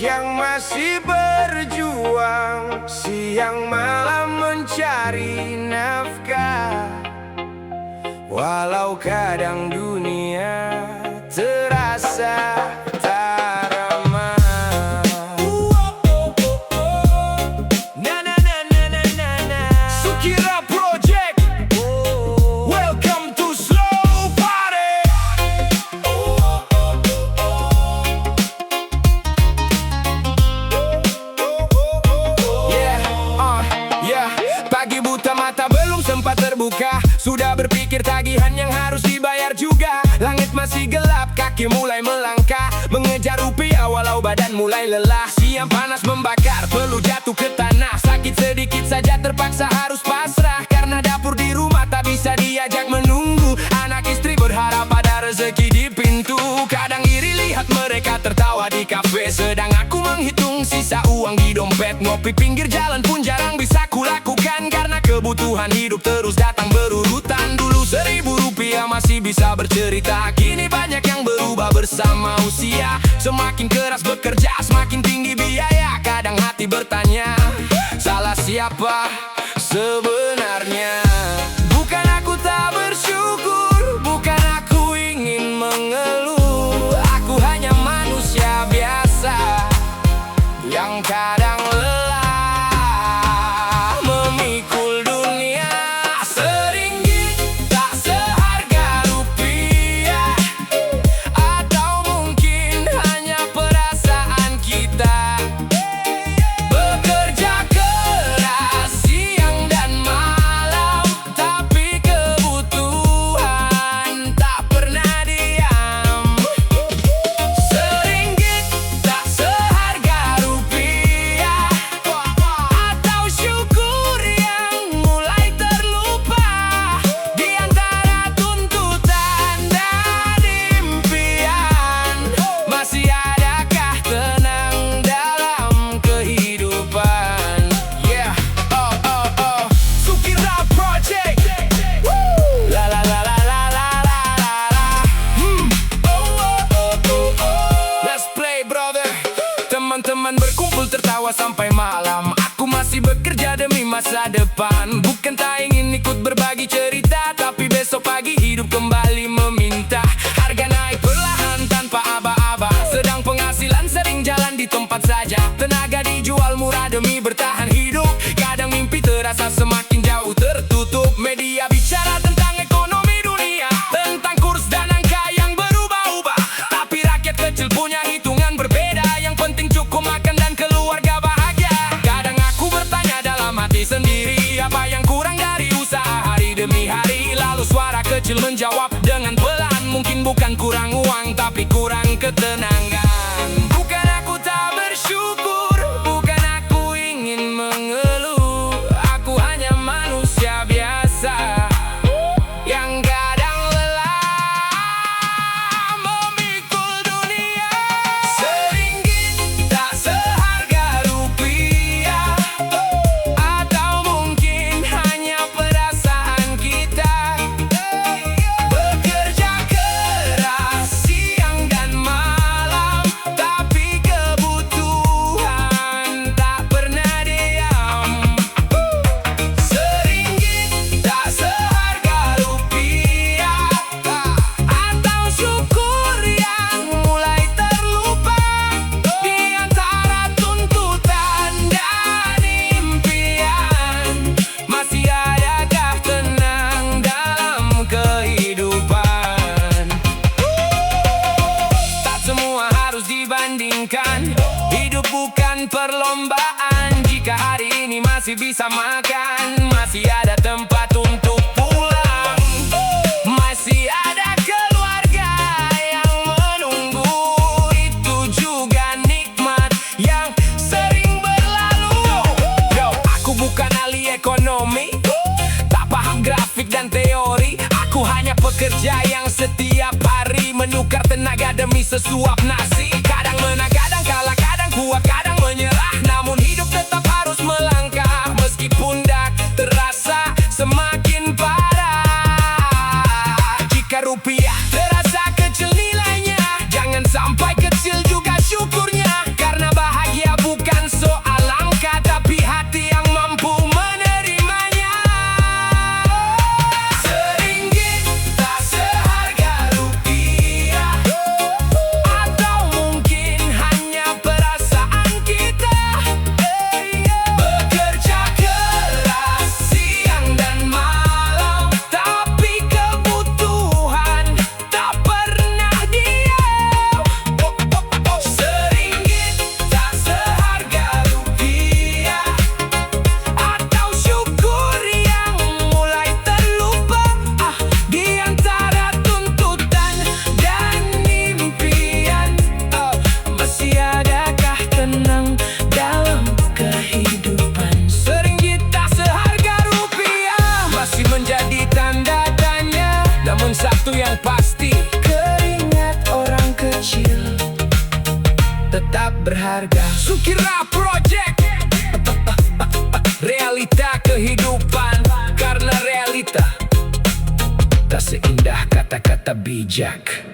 yang masih berjuang siang malam mencari nafkah. Walau kadang dunia terasa tak ramah. Sukira Project, welcome to Slow Party. Pagi buta mata belum sempat terbuka, sudah berpikir tagihan yang harus dibayar juga. Langit masih gelap, kaki mulai melangkah mengejar rupiah walau badan mulai lelah. Siang panas membakar, perlu jatuh ke tanah. Sakit sedikit saja terpaksa harus pasrah, karena dapur di rumah tak bisa diajak menunggu. Anak istri berharap ada rezeki di pintu. Kadang iri lihat mereka tertawa di kafe, sedang aku menghitung sisa uang di dompet. Ngopi pinggir jalan pun jarang bisa kulakukan, karena kebutuhan hidup terus datang berurutan. Dulu 1.000 rupiah masih bisa bercerita, kini banyak yang berubah bersama usia. Semakin keras bekerja, semakin tinggi biaya. Kadang hati bertanya, salah siapa sebenarnya? Bukan aku tak bersyukur, bukan aku ingin mengeluh. Aku hanya manusia biasa yang kadang lelah memikul dunia. Seringgit tak seharga rupiah, atau mungkin hanya perasaan kita. Bekerja keras siang dan malam, tapi kebutuhan tak pernah diam. Seringgit tak seharga rupiah, atau syukur yang mulai terlupa. Di antara tuntutan dan impian, masih adakah tenang dalam kehidupan? Sukira Project. La la la la la la la la. Let's play brother. Teman-teman berkumpul tertawa sampai malam. Aku masih bekerja demi masa depan. Bukan tak ingin ikut berbagi cerita, tapi besok pagi hidup kembali meminta. Harga naik perlahan tanpa aba-aba, sedang penghasilan sering jalan di tempat saja. Tenaga dijual murah demi bertahan hidup. Kadang mimpi terasa semakin jauh tertutup. Media bicara tentang ekonomi dunia, tentang kurs dan angka yang berubah-ubah, tapi rakyat kecil punya hitungan berbeda. Yang penting cukup makan dan keluarga bahagia. Kadang aku bertanya dalam hati sendiri, apa yang kurang dari usaha hari demi hari? Lalu suara kecil menjawab dengan pelan, mungkin bukan kurang uang, tapi kurang ketenangan. Bukan aku tak bersyukur, bukan aku ingin mengeluh. Aku hanya manusia biasa yang kadang lelah memikul dunia. Seringgit tak seharga rupiah, atau mungkin hanya perasaan kita. Bekerja keras siang dan malam, tapi kebutuhan tak pernah diam. Seringgit tak seharga rupiah, atau syukur yang mulai terlupa. Di antara tuntutan dan impian, masih adakah tenang dalam kehidupan? Tak semua harus dibandingkan, hidup bukan perlombaan. Jika hari ini masih bisa makan, masih ada tempat untuk pulang, masih ada keluarga yang menunggu. Itu juga nikmat yang sering berlalu. Aku bukan ahli ekonomi, tak paham grafik dan teori. Aku hanya pekerja yang setiap hari menukar tenaga demi sesuap nasi. Kadang menang, kadang kalah, kadang kuat, kadang menyerah. Namun hidup tetap harus melangkah, meskipun dak terasa semakin parah. Jika rupiah terasa kecil nilainya, jangan sampai kecil juga syukurnya, karena bahagia tetap berharga. Sukira Project, realita kehidupan. Karena realita tak seindah kata-kata bijak.